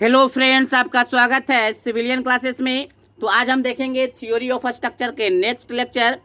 Hello friends, आपका स्वागत है सिविलियन क्लासेस में। तो आज हम देखेंगे थ्योरी ऑफ स्ट्रक्चर के नेक्स्ट लेक्चर,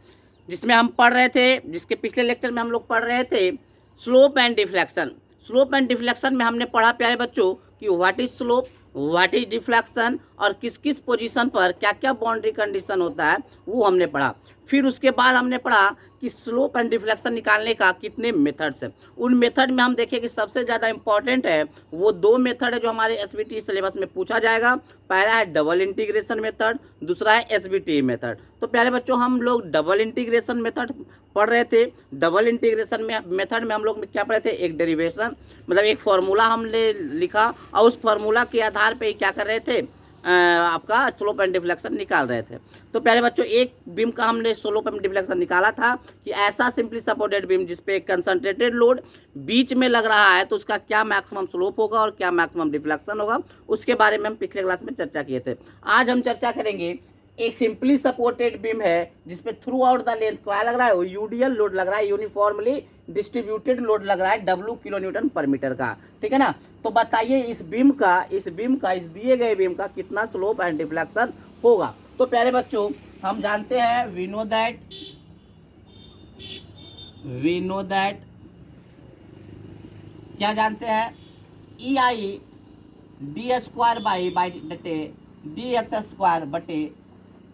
जिसमें हम पढ़ रहे थे, जिसके पिछले लेक्चर में हम लोग पढ़ रहे थे slope and deflection. Slope and deflection में हमने पढ़ा प्यारे बच्चों कि what is slope, what is deflection और किस किस पोजीशन पर क्या क्या बाउंड्री कंडीशन होता है वो हमने पढ़ा। फिर उसके बाद हमने पढ़ा कि स्लोप एंड डिफ्लेक्शन निकालने का कितने मेथड्स हैं। उन मेथड में हम देखें कि सबसे ज़्यादा इंपॉर्टेंट है वो दो मेथड है जो हमारे एसबीटी सिलेबस में पूछा जाएगा। पहला है डबल इंटीग्रेशन मेथड, दूसरा है एसबीटी मेथड। तो प्यारे बच्चों, हम लोग डबल इंटीग्रेशन मेथड पढ़ रहे थे। डबल इंटीग्रेशन में मेथड में हम लोग क्या पढ़े थे, एक डेरिवेशन मतलब एक फार्मूला हमने लिखा और उस फार्मूला के आधार पे क्या कर रहे थे, आपका स्लोप एंड डिफ्लेक्शन निकाल रहे थे। तो प्यारे बच्चों, एक बीम का हमने स्लोप एंड डिफ्लेक्शन निकाला था कि ऐसा सिंपली सपोर्टेड बीम जिसपे कंसंट्रेटेड लोड बीच में लग रहा है तो उसका क्या मैक्सिमम स्लोप होगा और क्या मैक्सिमम डिफ्लेक्शन होगा, उसके बारे में हम पिछले क्लास में चर्चा किए थे। आज हम चर्चा करेंगे एक सिंपली सपोर्टेड बीम है जिसपे थ्रू आउट द लेंथ क्या लग रहा है, यूडीएल लोड लग रहा है, यूनिफॉर्मली डिस्ट्रीब्यूटेड लोड लग रहा है W किलो न्यूटन पर मीटर का। ठीक है ना। तो बताइए इस बीम का इस दिए गए बीम का कितना स्लोप एंड डिफ्लेक्शन होगा। तो प्यारे बच्चों, हम जानते हैं वी नो दैट क्या जानते हैं, E I D square by D x square बटे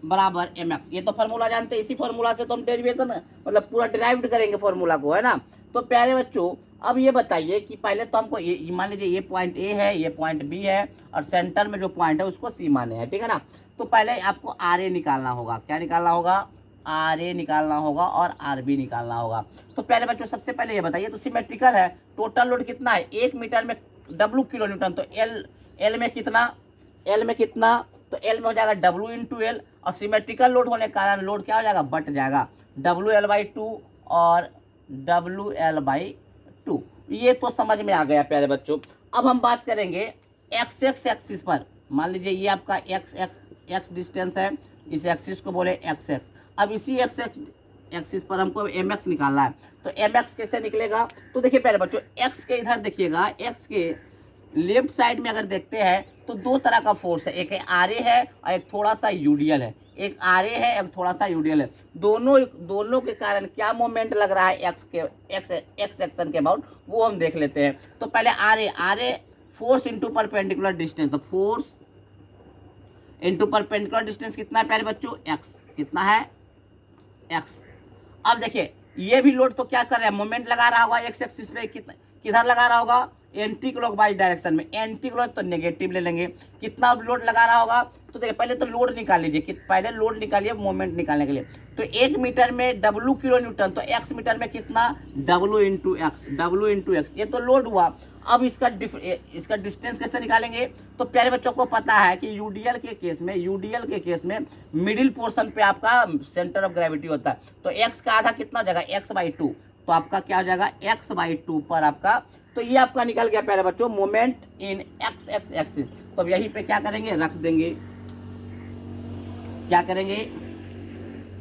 बराबर एम एक्स। ये तो फार्मूला जानते हैं, इसी फार्मूला से तो हम डेरिवेशन मतलब पूरा डिराइव्ड करेंगे फार्मूला को, है ना। तो प्यारे बच्चों, अब ये बताइए कि पहले तो हमको ये मान लीजिए ये पॉइंट ए है, ये पॉइंट बी है और सेंटर में जो पॉइंट है उसको सी माने हैं। ठीक है ना। तो पहले आपको आर ए निकालना होगा। क्या निकालना होगा, आर ए निकालना होगा और आर बी निकालना होगा। तो प्यारे बच्चों, सबसे पहले ये बताइए, तो सिमेट्रिकल है, टोटल लोड कितना है, 1 मीटर में W किलो न्यूटन, तो एल में कितना, तो एल में हो जाएगा W इंटू एल और सिमेट्रिकल लोड होने के कारण लोड क्या हो जाएगा, बट जाएगा, WL/2 और WL/2। ये तो समझ में आ गया प्यारे बच्चों। अब हम बात करेंगे एक्स एक्सिस पर। मान लीजिए ये आपका एक्स डिस्टेंस है, इस एक्सिस को बोले एक्स। अब इसी एक्सिस पर हमको एम एक्स निकालना है। तो एम एक्स कैसे निकलेगा, तो देखिए प्यारे बच्चों, एक्स के इधर देखिएगा, एक्स के लेफ्ट साइड में अगर देखते हैं तो दो तरह का फोर्स है, एक आर ए है और एक थोड़ा सा यूडीएल है। एक आर ए है, एक थोड़ा सा यूडीएल है। दोनों के कारण क्या मोमेंट लग रहा है एक्स एक्शन के अबाउट, वो हम देख लेते हैं। तो पहले R A force into perpendicular distance. तो फोर्स इंटू परपेंडिकुलर डिस्टेंस कितना है प्यारे बच्चों, एक्स। कितना है, एक्स। अब देखिए ये भी लोड तो क्या कर रहा है, मोमेंट लगा रहा होगा एक्स एक्सिस पे, किधर लगा रहा होगा, एंटी क्लॉकवाइज डायरेक्शन में। एंटी क्लॉक तो नेगेटिव ले लेंगे। कितना लोड लगा रहा होगा, तो देखिए पहले तो लोड निकाल लीजिए, पहले लोड निकालिए मोमेंट निकालने के लिए। तो 1 मीटर में W किलो न्यूटन, तो x मीटर में कितना, W इंटू एक्स। ये तो लोड हुआ। अब इसका डिस्टेंस कैसे निकालेंगे, तो प्यारे बच्चों को पता है कि यूडीएल के केस में मिडिल पोर्शन पे आपका सेंटर ऑफ ग्रेविटी होता है। तो x का आधा कितना हो जाएगा, x/2। तो आपका क्या हो जाएगा, x/2 पर आपका। तो ये आपका निकल गया प्यारे बच्चों मोमेंट इन एक्स एक्सिस। तो अब यहीं पे क्या करेंगे, रख देंगे, क्या करेंगे,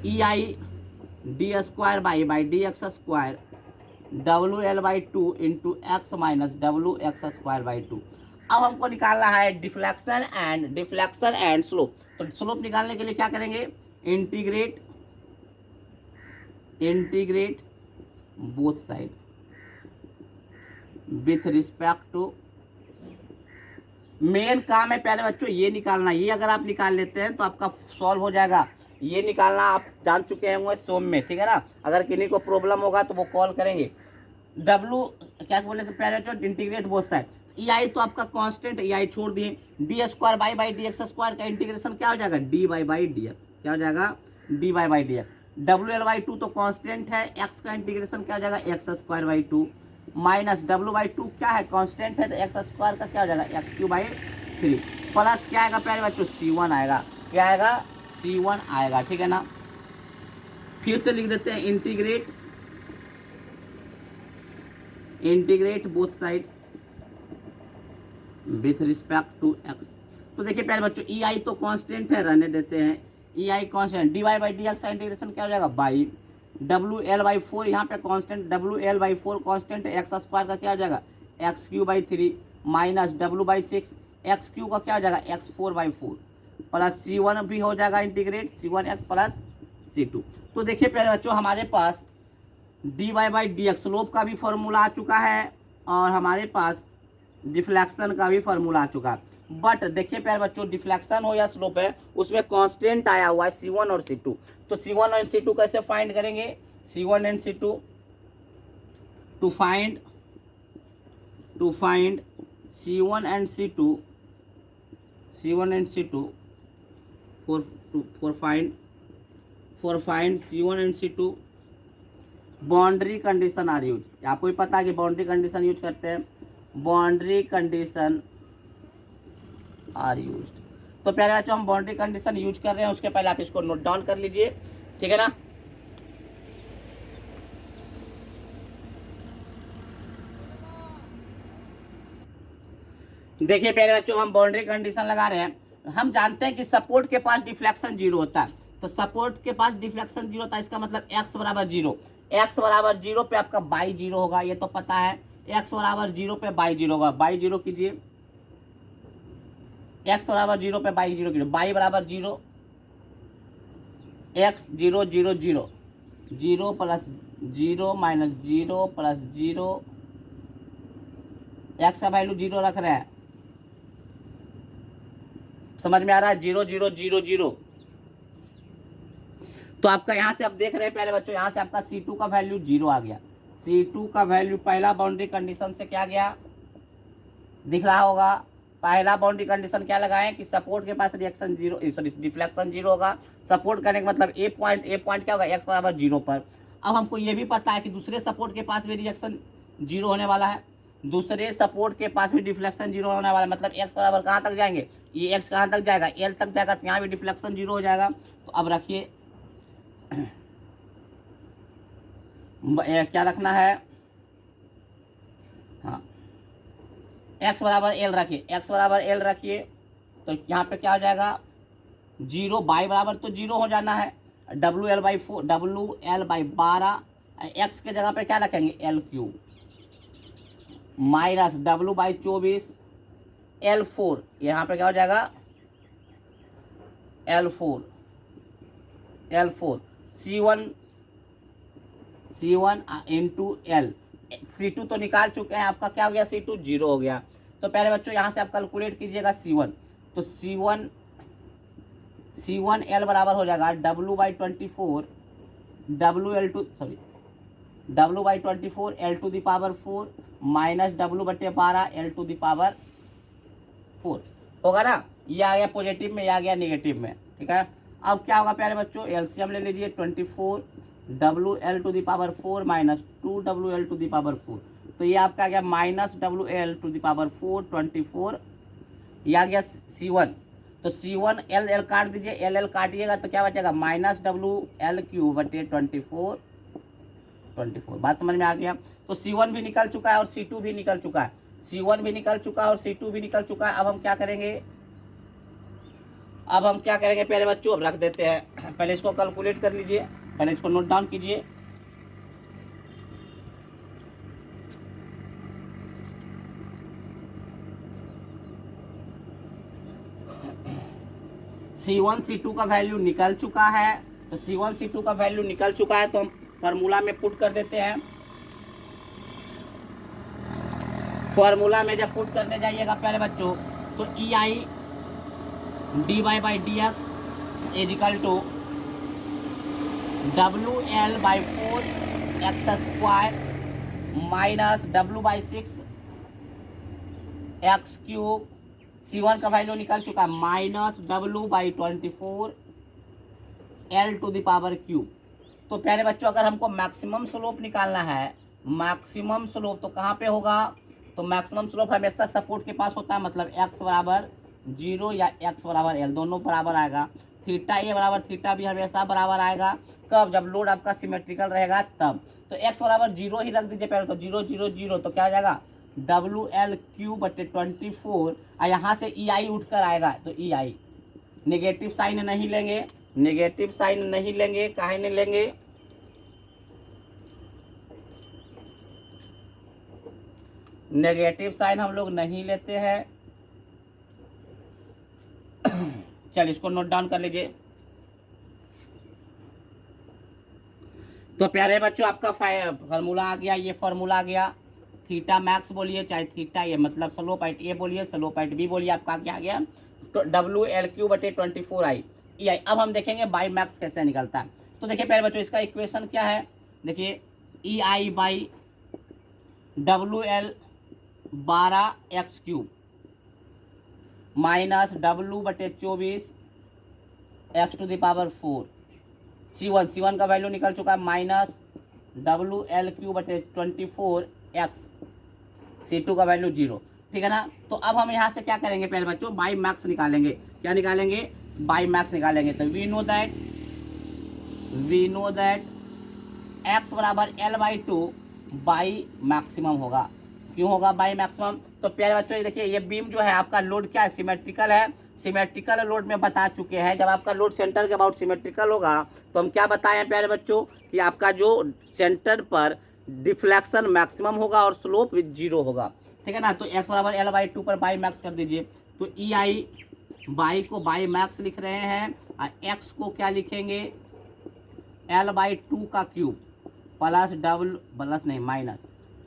E I D square by D x square WL/2 into X minus WX²/2। अब हमको निकालना है डिफ्लेक्शन एंड स्लोप। तो स्लोप निकालने के लिए क्या करेंगे, integrate both side with respect to. Main काम है प्यारे बच्चों ये निकालना। ये अगर आप निकाल लेते हैं तो आपका सॉल्व हो जाएगा। ये निकालना आप जान चुके होंगे सोम में, ठीक है ना। अगर किन्हीं को प्रॉब्लम होगा तो वो कॉल करेंगे। W क्या बोले से प्यारे बच्चों, integrate both side. E I तो आपका कांस्टेंट, ई आई छोड़ दिए। D square by D x square का इंटीग्रेशन क्या हो जाएगा, डी बाई डी एक्स। क्या हो जाएगा, D by D x. WL/2 तो कांस्टेंट है, एक्स का इंटीग्रेशन क्या हो जाएगा, x²/2 माइनस W/2 क्या है, कांस्टेंट है, तो x² का क्या हो जाएगा, x³/3 प्लस क्या आएगा प्यारे बच्चों, C1 आएगा। क्या आएगा, C1 आएगा। ठीक है ना। फिर से लिख देते हैं integrate both side with respect to x। तो देखिए प्यारे बच्चों, ई आई तो कांस्टेंट है, रहने देते हैं, E I constant. D Y by D x का इंटीग्रेशन क्या हो जाएगा, बाई WL/4 यहाँ पे कांस्टेंट, WL/4 कांस्टेंट है, x² का क्या हो जाएगा, x³/3 minus W/6 x Q का क्या हो जाएगा x4/4 प्लस C1 भी हो जाएगा इंटीग्रेट C1x प्लस C2। तो देखिए प्यारे बच्चों हमारे पास dy/dx स्लोप का भी फॉर्मूला आ चुका है और हमारे पास डिफ्लेक्शन का भी फॉर्मूला आ चुका है। बट देखिए प्यारे बच्चों डिफ्लेक्शन हो या स्लोप है उसमें कांस्टेंट आया हुआ है C1 और C2। तो C1 और C2 कैसे फाइंड करेंगे? C1 and C2 to find C1 and C2 for find C1 and C2 boundary condition are use. आपको भी पता है कि बाउंड्री कंडीशन यूज करते हैं, बाउंड्री कंडीशन आर यूज। तो प्यारे बच्चों हम बाउंड्री कंडीशन यूज कर रहे हैं, उसके पहले आप इसको नोट डाउन कर लीजिए, ठीक है ना। देखिए प्यारे बच्चों हम बाउंड्री कंडीशन लगा रहे हैं। हम जानते हैं कि सपोर्ट के पास डिफ्लेक्शन 0 होता है, तो सपोर्ट के पास डिफ्लेक्शन 0 होता है, इसका मतलब x बराबर 0, x बराबर 0 पे आपका बाई 0 होगा, ये तो पता है। x बराबर 0 पे बाई 0 होगा, बाई 0 कीजिए, x बराबर 0 पे बाई 0 कीजिए, बाई बराबर 0, x 0 0 0 0 plus 0 minus 0 plus 0, x का वैल्यू 0 रख रहे हैं, समझ में आ रहा है? 0 0 0 0। तो आपका यहाँ से आप देख रहे हैं प्यारे बच्चों, यहाँ से आपका C2 का वैल्यू 0 आ गया। C2 का वैल्यू पहला बाउंड्री कंडीशन से क्या गया दिख रहा होगा। पहला बाउंड्री कंडीशन क्या लगाएं कि सपोर्ट के पास रिएक्शन 0 सॉरी डिफ्लेक्शन 0 होगा। सपोर्ट करने का मतलब ए पॉइंट क्या होगा x बराबर 0 पर। अब हमको ये भी पता है कि दूसरे सपोर्ट के पास भी रिएक्शन 0 होने वाला है, दूसरे सपोर्ट के पास भी डिफ्लेक्शन 0 होने वाला है, मतलब x बराबर कहाँ तक जाएंगे, ये x कहाँ तक जाएगा, L तक जाएगा, तो यहाँ भी डिफ्लेक्शन 0 हो जाएगा। तो अब रखिए क्या रखना है, हाँ x बराबर L रखिए, x बराबर L रखिए, तो यहाँ पे क्या हो जाएगा 0, बाई बराबर तो 0 हो जाना है, WL/4 WL/12, x के जगह पे क्या रखेंगे L3 माइनस W/24 L4, यहाँ पे क्या हो जाएगा L4 C1 into L। C2 तो निकाल चुके हैं, आपका क्या हो गया C2 0 हो गया। तो प्यारे बच्चों यहाँ से आप कैलकुलेट कीजिएगा C1, तो C1 L बराबर हो जाएगा W/24 W/24 L⁴ minus W/12 L⁴ होगा ना। ये आ गया पॉजिटिव में, ये आ गया नेगेटिव में, ठीक है। अब क्या होगा प्यारे बच्चों, एलसीएम ले लीजिए, 24 WL⁴ माइनस 2 WL⁴, तो ये आपका आ गया माइनस WL⁴ 24, ये आ गया C1। तो C1 L काट दीजिए, L काटिएगा तो क्या बचेगा माइनस WL³ 24। बात समझ में आ गया। तो C1 भी निकल चुका है और C2 भी निकल चुका है, C1 भी निकल चुका है और C2 भी निकल चुका है। अब हम क्या करेंगे प्यारे बच्चों, अब रख देते हैं। पहले इसको कैलकुलेट कर लीजिए, पहले इसको नोट डाउन कीजिए। C1 C2 का वैल्यू निकल चुका है, तो C1 C2 का वैल्यू निकल चुका है, तो हम फार्मूला में पुट कर देते हैं। फार्मूला में जब पुट करने जाइएगा प्यारे बच्चों, तो EI dy/dx is equal to WL/4 x² minus W/6 x³ C1 का वैल्यू निकल चुका है माइनस W/24 L⁴। तो प्यारे बच्चों अगर हमको मैक्सिमम स्लोप निकालना है, मैक्सिमम स्लोप तो कहाँ पे होगा, तो मैक्सिमम स्लोप हमेशा सपोर्ट के पास होता है, मतलब x बराबर 0 या x बराबर L दोनों बराबर आएगा। थीटा A बराबर थीटा भी हमेशा बराबर आएगा, कब, जब लोड आपका सिमेट्रिकल रहेगा तब। तो x बराबर 0 ही रख दीजिए पहले, तो 0 0 0, तो क्या हो जाएगा WL³ 24, और यहाँ से EI उठ कर आएगा, तो EI नेगेटिव साइन नहीं लेंगे, नेगेटिव साइन नहीं लेंगे, काहे नहीं लेंगे, नेगेटिव साइन हम लोग नहीं लेते हैं, चलिए इसको नोट डाउन कर लीजिए। तो प्यारे बच्चों आपका फार्मूला आ गया, ये फार्मूला आ गया। थीटा मैक्स बोलिए चाहे थीटा ये मतलब स्लोप एट ए बोलिए, स्लोप एट बी बोलिए, आपका क्या गया WL3/24I EI। अब हम देखेंगे बाई मैक्स कैसे निकलता है। तो देखिए प्यारे बच्चों इसका इक्वेशन क्या है, देखिए EI/WL 12x³ minus W/24 x⁴। C1 का वैल्यू निकल चुका है माइनस WL3/24 x। C2 का वैल्यू 0, ठीक है ना। तो अब हम यहाँ से क्या करेंगे पहले बच्चों, बाई मैक्स निकालेंगे। क्या निकालेंगे, बाई मैक्स निकालेंगे। तो वी नो दैट x बराबर L/2 बाई मैक्सिमम होगा। क्यों होगा बाई मैक्सिमम, तो प्यारे बच्चों ये देखिए ये बीम जो है आपका लोड क्या है, सिमेट्रिकल है। सिमेट्रिकल लोड में बता चुके हैं, जब आपका लोड सेंटर के अबाउट सिमेट्रिकल होगा तो हम क्या बताएं प्यारे बच्चों कि आपका जो सेंटर पर डिफ्लेक्शन मैक्सिमम होगा और स्लोप 0 होगा, ठीक है ना। तो x बराबर L/2 पर बाई मैक्स कर दीजिए। तो EI बाई को बाई मैक्स लिख रहे हैं और x को क्या लिखेंगे L/2 का क्यूब प्लस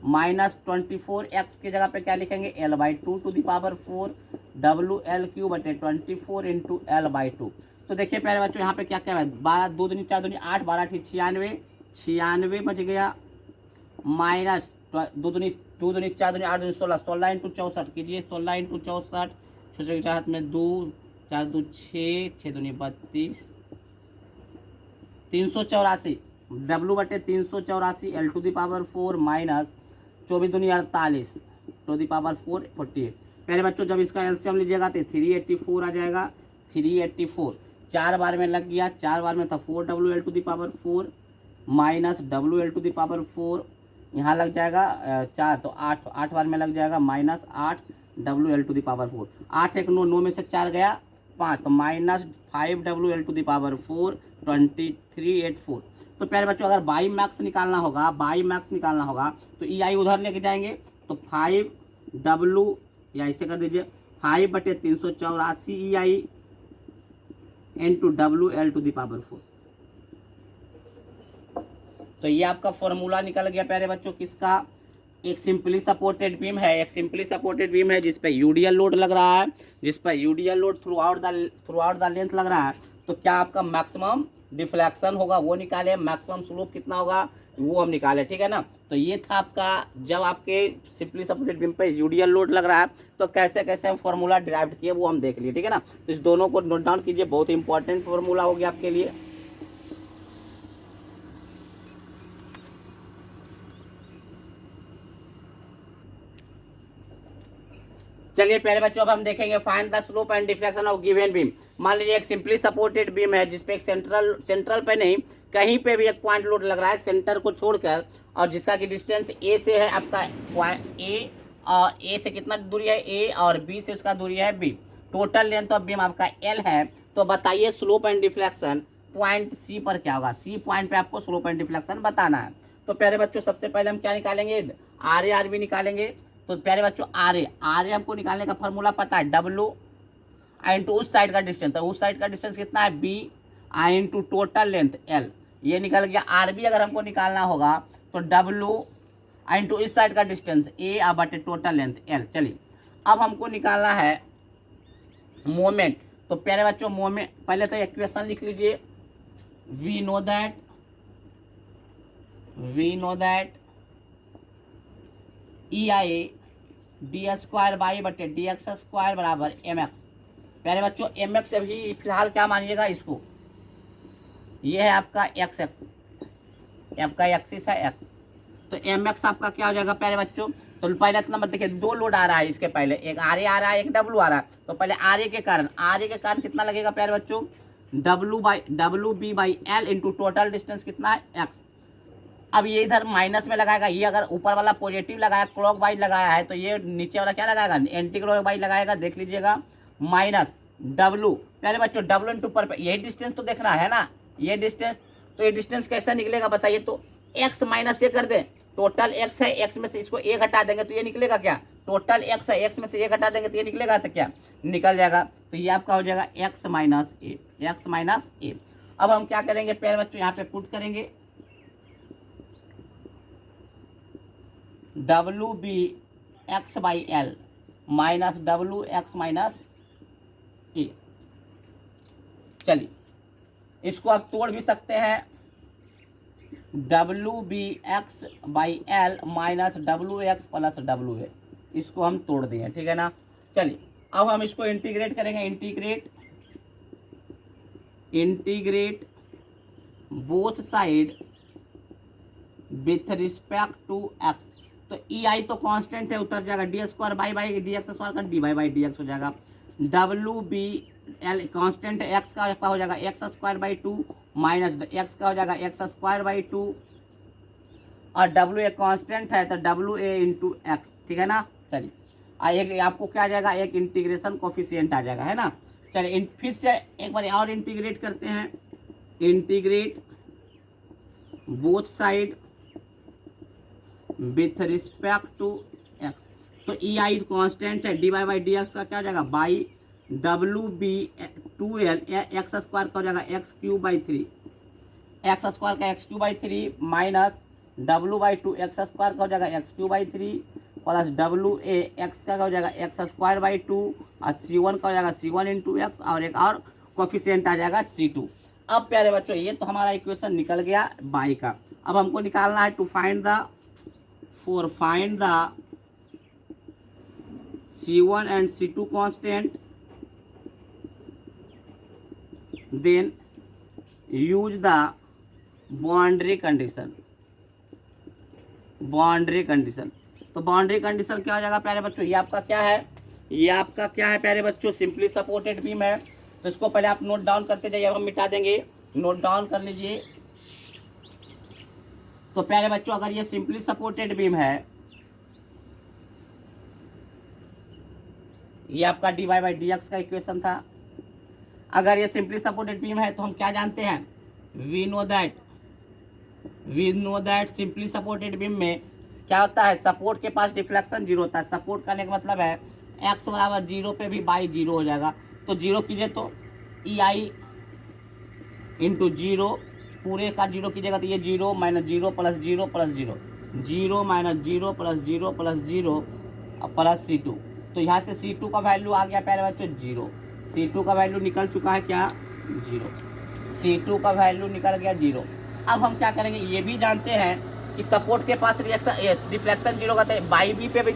माइनस 24x की जगह पे क्या लिखेंगे L/2 to the power 4 WL3/24 into L/2। तो देखिए प्यारे बच्चों यहाँ पे क्या क्या है, 12 2 दूनी 4 दूनी 8 12 96 बच गया, माइनस 2 दूनी 4 दूनी 8 दूनी 16 16 इंटू 64 कीजिए, 16 इंटू 64 छोटे के हाथ में 2 4 2 6 6 दूनी 32 384 W/384 L to the power 4 minus 24 दूनी 48 टू द पावर 4 48। पहले बच्चों जब इसका एलसीएम लीजिएगा तो 384 आ जाएगा। 384 4 बार में लग गया, 4 बार में था 4WL to the power 4 minus WL to the power 4, यहाँ लग जाएगा 4 तो 8 बार में लग जाएगा minus 8WL to the power 4। 8 1 9 में से 4 गया 5 तो minus 5WL to the power 4 2384। तो प्यारे बच्चों अगर बाई मैक्स निकालना होगा तो EI उधर लेके जाएंगे तो 5W या इसे कर दीजिए 5/384 EI into WL to the power 4। तो ये आपका फॉर्मूला निकल गया प्यारे बच्चों किसका, एक सिंपली सपोर्टेड बीम है, जिस पे यूडीएल लोड लग रहा है, थ्रू आउट द लेंथ लग रहा है। तो क्या आपका मैक्सिमम डिफ्लेक्शन होगा वो निकाले, मैक्सिमम स्लोप कितना होगा वो हम निकाले, ठीक है ना। तो ये था आपका, जब आपके सिंपली सपोर्टेड बीम पे यूडीएल लोड लग रहा है तो कैसे कैसे हम फॉर्मूला डिराइव किए वो हम देख लिए, ठीक है ना। तो इस दोनों को नोट डाउन कीजिए, बहुत इंपॉर्टेंट फॉर्मूला हो गया आपके लिए। चलिए पहले बच्चों अब हम देखेंगे find the slope and deflection of given beam. मान लीजिए एक सिंपली सपोर्टेड बीम है जिसपे एक सेंट्रल पे नहीं कहीं पे भी एक पॉइंट लोड लग रहा है सेंटर को छोड़कर, और जिसका कि डिस्टेंस ए से है आपका ए, और ए से कितना दूरी है ए, और बी से उसका दूरी है B. Total length of beam आपका एल है। तो बताइए slope and deflection point C पर क्या होगा, सी पॉइंट पे आपको स्लोप एंड डिफ्लेक्शन बताना है। तो प्यारे बच्चों सबसे पहले हम क्या निकालेंगे, आर ए आर बी निकालेंगे। तो प्यारे बच्चों आर ए हमको निकालने का फॉर्मूला पता है, W इंटू उस साइड का डिस्टेंस, तो उस साइड का डिस्टेंस कितना है B into total length L, ये निकल गया। आर बी अगर हमको निकालना होगा तो W इंटू इस साइड का डिस्टेंस A बटे टोटल लेंथ L। चलिए अब हमको निकालना है मोमेंट। तो प्यारे बच्चों मोमेंट पहले तो इक्वेशन लिख लीजिए, we know that EI d² बराबर mx। प्यारे बच्चों mx अभी फिलहाल क्या मानिएगा इसको, ये है आपका x, आपका एक्सिस है x। तो mx आपका क्या हो जाएगा प्यारे बच्चों, तो पहले नंबर देखिए दो लोड आ रहा है इसके पहले, एक RA आ रहा है एक W आ रहा है। तो पहले RA के कारण कितना लगेगा प्यारे बच्चों, WB/L इंटू टोटल डिस्टेंस कितना है x। अब ये इधर माइनस में लगाएगा, ये अगर ऊपर वाला पॉजिटिव लगाया क्लॉक वाइज लगाया है तो ये नीचे वाला क्या लगाएगा एंटी क्लॉक वाइज लगाएगा, देख लीजिएगा माइनस W। पहले बच्चों W इंटू पर यही डिस्टेंस तो देखना है ना, ये डिस्टेंस। तो ये डिस्टेंस कैसा निकलेगा बताइए, तो x माइनस ये कर दें, टोटल x है, x में से इसको a घटा देंगे तो ये निकलेगा क्या, टोटल x है, x में से a घटा देंगे तो ये निकलेगा तो क्या निकल जाएगा। तो ये आपका हो जाएगा x माइनस ए, एक्स माइनस ए। अब हम क्या करेंगे प्यारे बच्चों, यहाँ पे पुट करेंगे W B X by L minus W X minus A. चलिए इसको आप तोड़ भी सकते हैं, W B X by L minus W X plus W A, इसको हम तोड़ दिए, ठीक है ना। चलिए अब हम इसको इंटीग्रेट करेंगे, integrate both side with respect to x. तो ई आई तो कांस्टेंट है, उतर जाएगा, d square by D x square का डी बाई डी एक्स हो जाएगा। डब्ल्यू बी एल कांस्टेंट है, एक्स का हो जाएगा x square by two minus x का हो जाएगा एक्स स्क्वायर बाई टू, और डब्ल्यू ए कांस्टेंट है तो डब्ल्यू ए इंटू एक्स, ठीक है ना। चलिए एक आपको क्या आ जाएगा, एक इंटीग्रेशन कोफिशिएंट आ जाएगा, है ना। चलिए फिर से एक बार और इंटीग्रेट करते हैं, integrate both side with respect to x. तो ई आई कांस्टेंट है, D Y by D x का क्या हो जाएगा by W B two L X square का हो जाएगा X cube by three, X square का X cube by three minus W by two X square का हो जाएगा X cube by three plus W A X का हो जाएगा एक्स स्क्वायर बाई टू, और सी वन का हो जाएगा सी वन इंटू एक्स, और एक और कोफिशिएंट आ जाएगा सी टू। अब प्यारे बच्चों ये तो हमारा इक्वेशन निकल गया बाई का। अब हमको निकालना है to find the C1 and C2 constant, then use the boundary condition। तो बाउंड्री कंडीशन क्या हो जाएगा प्यारे बच्चों, ये आपका क्या है, प्यारे बच्चों सिंपली सपोर्टेड बीम है। तो इसको पहले आप नोट डाउन करते जाइए, अब हम मिटा देंगे, नोट डाउन कर लीजिए। तो प्यारे बच्चों अगर ये सिंपली सपोर्टेड बीम है, ये आपका d Y by D x का इक्वेशन था। अगर ये सिंपली सपोर्टेड बीम है तो हम क्या जानते हैं, we know that simply supported beam में क्या होता है, सपोर्ट के पास डिफ्लेक्शन जीरो होता है। सपोर्ट करने का मतलब है एक्स बराबर जीरो पे भी बाई जीरो हो जाएगा। तो जीरो कीजिए तो ई आई इंटू जीरो, पूरे का जीरो कीजिएगा तो ये zero minus zero plus zero plus zero, zero minus zero plus zero plus zero plus C two. तो यहाँ से C2 का वैल्यू आ गया प्यारे बच्चों जीरो, C2 का वैल्यू निकल चुका है क्या, जीरो, C2 का वैल्यू निकल गया जीरो। अब हम क्या करेंगे, ये भी जानते हैं कि सपोर्ट के पास डिफ्लेक्शन जीरो का, बाई बी पे भी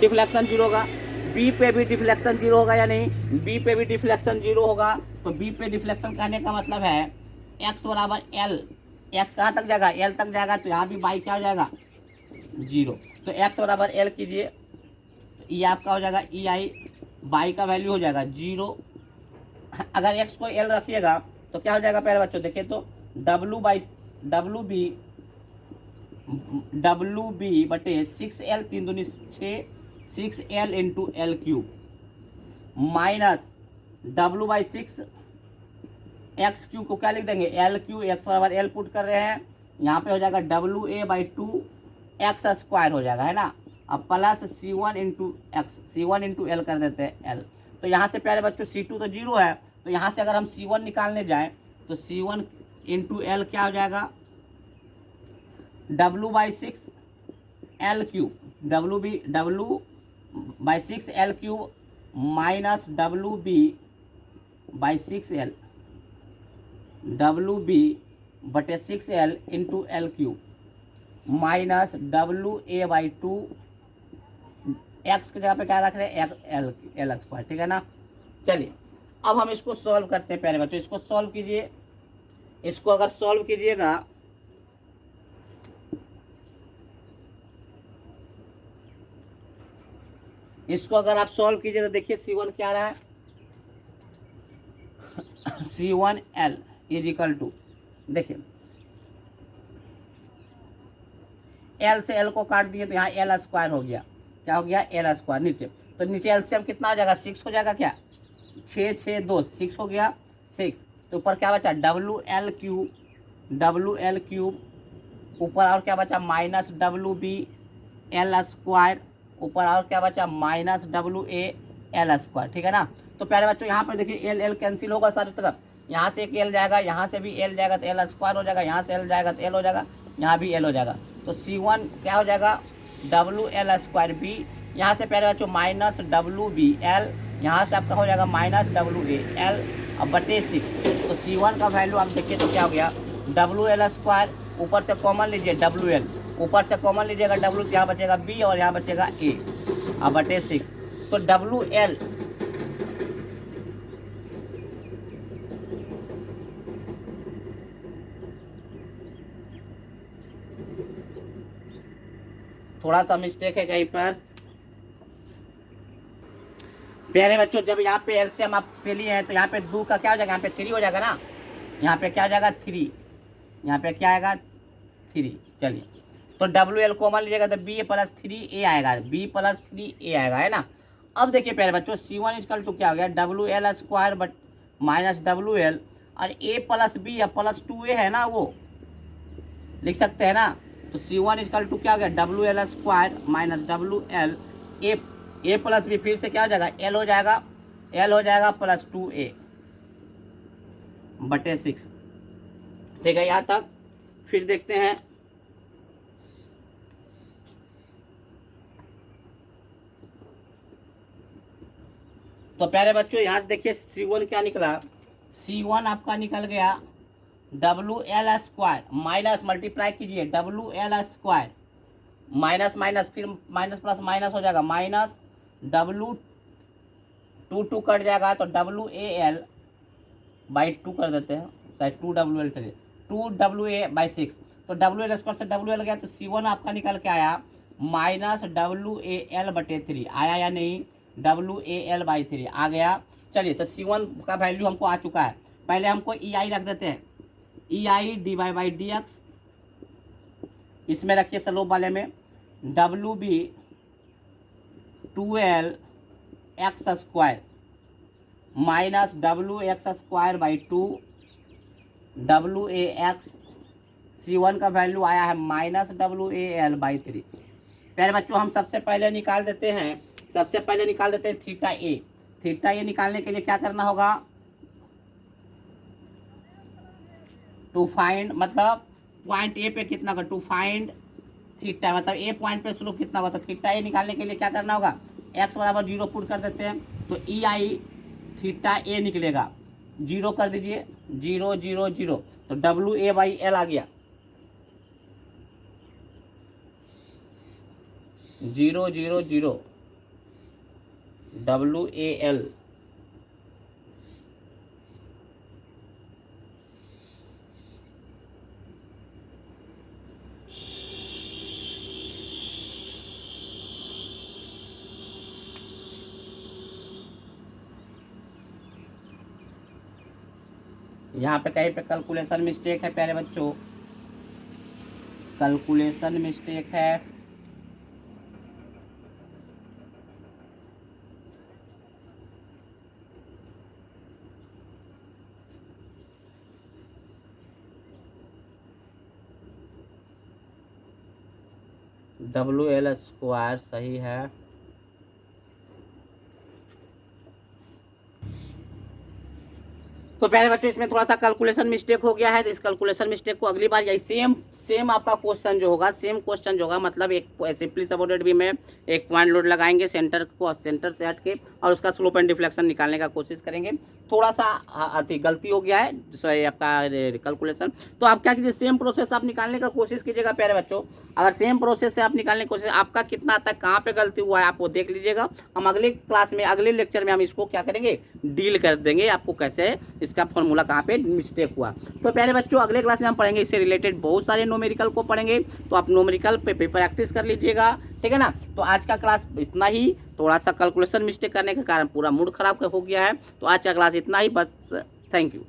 डिफ्लेक्शन जीरो होगा, बी पे भी डिफ्लेक्शन जीरो होगा या नहीं, बी पे भी डिफ्लेक्शन जीरो होगा। तो बी पे डिफ्लेक्शन कहने का मतलब है एक्स बराबर एल, एक्स कहाँ तक जाएगा, एल तक जाएगा, तो यहाँ भी बाई क्या हो जाएगा जीरो। तो एक्स बराबर एल कीजिए, ये आपका हो जाएगा ई आई, बाई का वैल्यू हो जाएगा जीरो। अगर एक्स को एल रखिएगा तो क्या हो जाएगा प्यारे बच्चों, देखिए तो डब्लू बी बटे सिक्स एल, तीन दूनी छः, six L into L cube minus W by six x Q को क्या लिख देंगे, एल क्यू, एक्स बराबर एल पुट कर रहे हैं, यहाँ पे हो जाएगा W A by two X square हो जाएगा, है ना। अब प्लस सी वन इंटू एक्स, सी वन इंटू एल कर देते हैं एल। तो यहाँ से प्यारे बच्चों C2 तो जीरो है, तो यहाँ से अगर हम C1 निकालने जाएं तो C1 इंटू एल क्या हो जाएगा, W by six L cube, W by six L cube minus W B by six L, W B बटे six L into L cube minus W A by two, X की जगह पे क्या रख रहे हैं, एल स्क्वायर, ठीक है ना। चलिए अब हम इसको सॉल्व करते हैं प्यारे बच्चों, इसको सॉल्व कीजिए। इसको अगर सॉल्व कीजिएगा इसको अगर आप सॉल्व कीजिए तो देखिए C1 क्या आ रहा है, C1L इज इक्वल टू, देखिए L से L को काट दिए तो यहाँ एल स्क्वायर हो गया, क्या हो गया, एल स्क्वायर नीचे। तो नीचे एलसीएम कितना हो जाएगा, 6 हो जाएगा, क्या 6 6 2 6 हो गया 6। तो ऊपर क्या बचा, डब्लू एल क्यूब, ऊपर और क्या बचा minus W B L square, ऊपर और क्या बचा minus W A L square, ठीक है ना। तो प्यारे बच्चों यहाँ पर देखिए एल एल कैंसिल होगा सारी तरफ, यहाँ से एक एल जाएगा, यहाँ से भी एल जाएगा तो एल स्क्वायर हो जाएगा, यहाँ से एल जाएगा तो एल हो जाएगा, यहाँ भी एल हो जाएगा। तो C1 क्या हो जाएगा डब्लू एल स्क्वायर बी, यहाँ से प्यारे बच्चों माइनस डब्लू बी एल, यहाँ से आपका हो जाएगा माइनस डब्लू ए एल अब बटे 6। तो C1 का वैल्यू आप देखिए तो क्या हो गया डब्लू एल स्क्वायर, ऊपर से कॉमन लीजिए डब्लू एल, ऊपर से कॉमन लीजिएगा डब्लू, यहाँ बचेगा बी और यहाँ बचेगा ए अब बटे 6। तो डब्लू एल थोड़ा सा मिस्टेक है कहीं पर प्यारे बच्चों, जब यहाँ पे एलसीएम आप से लिए हैं तो यहाँ पे 2 का क्या हो जाएगा, यहाँ पे 3 हो जाएगा ना, यहाँ पे क्या हो जाएगा 3, यहाँ पे क्या आएगा 3। चलिए तो डब्ल्यू एल कॉमन लीजिएगा तो बी प्लस 3 ए आएगा, बी प्लस 3 ए आएगा, है ना। अब देखिए प्यारे बच्चों C1 इक्वल टू क्या हो गया W L square but minus W L और ए प्लस बी या प्लस 2a है ना, वो लिख सकते हैं ना। तो C1 इक्वल टू क्या हो गया W L square minus W L A plus B, फिर से क्या हो जाएगा एल हो जाएगा प्लस 2a बटे 6, ठीक है यहाँ तक। फिर देखते हैं तो प्यारे बच्चों यहाँ से देखिए C1 क्या निकला, C1 आपका निकल गया W L square minus multiply कीजिए W L square minus minus फिर माइनस प्लस माइनस हो जाएगा माइनस डब्ल्यू 2 कट जाएगा तो डब्ल्यू ए एल बाई 2 कर देते हैं, चाहे 2 डब्ल्यू एल करिए 2 डब्ल्यू ए बाई 6। तो डब्ल्यू एल स्क्वायर से डब्ल्यू एल गया तो C1 आपका निकल के आया माइनस डब्ल्यू ए एल बटे 3 आया या नहीं, डब्ल्यू ए एल बाई 3 आ गया। चलिए तो C1 का वैल्यू हमको आ चुका है, पहले हमको EI रख देते हैं, EI dy by D x, इसमें रखिए स्लोप वाले में W B 2l x square minus W x square by 2 W A x, C1 का वैल्यू आया है minus W A L by 3। प्यारे बच्चों हम सबसे पहले निकाल देते हैं थीटा ए निकालने के लिए क्या करना होगा टू फाइंड, मतलब पॉइंट ए पे कितना होगा टू फाइंड थीटा, मतलब ए पॉइंट पे शुरू कितना होगा, तो थीटा ए निकालने के लिए क्या करना होगा x बराबर 0 पुट कर देते हैं तो EI थीटा ए निकलेगा, 0 कर दीजिए 0 0 0 तो डब्ल्यू ए बाई एल आ गया 0 0 0 डब्ल्यू ए एल। यहाँ पे कहीं पे कैलकुलेशन मिस्टेक है प्यारे बच्चों, कैलकुलेशन मिस्टेक है। डब्ल्यू एल स्क्वायर सही है, तो प्यारे बच्चों इसमें थोड़ा सा कैलकुलेशन मिस्टेक हो गया है, तो इस कैलकुलेशन मिस्टेक को अगली बार यही सेम आपका क्वेश्चन जो होगा मतलब एक सिंपली सपोर्टेड भी में एक पॉइंट लोड लगाएंगे सेंटर से हट के और उसका स्लोप एंड डिफ्लेक्शन निकालने का कोशिश करेंगे। थोड़ा सा गलती हो गया है आपका कैलकुलेशन, तो आप क्या कीजिए सेम प्रोसेस आप निकालने का कोशिश कीजिएगा प्यारे बच्चों। अगर सेम प्रोसेस से आप निकालने की कोशिश, आपका कितना तक कहाँ पे गलती हुआ है आप वो देख लीजिएगा। हम अगले क्लास में अगले लेक्चर में हम इसको क्या करेंगे डील कर देंगे, आपको कैसे इसका फॉर्मूला कहाँ पे मिस्टेक हुआ। तो प्यारे बच्चों अगले क्लास में हम पढ़ेंगे इससे रिलेटेड बहुत सारे न्यूमेरिकल को पढ़ेंगे, तो आप न्यूमेरिकल पे प्रैक्टिस कर लीजिएगा, ठीक है ना। तो आज का क्लास इतना ही, थोड़ा सा कैलकुलेशन मिस्टेक करने के कारण पूरा मूड खराब हो गया है, तो आज का क्लास इतना ही बस, थैंक यू।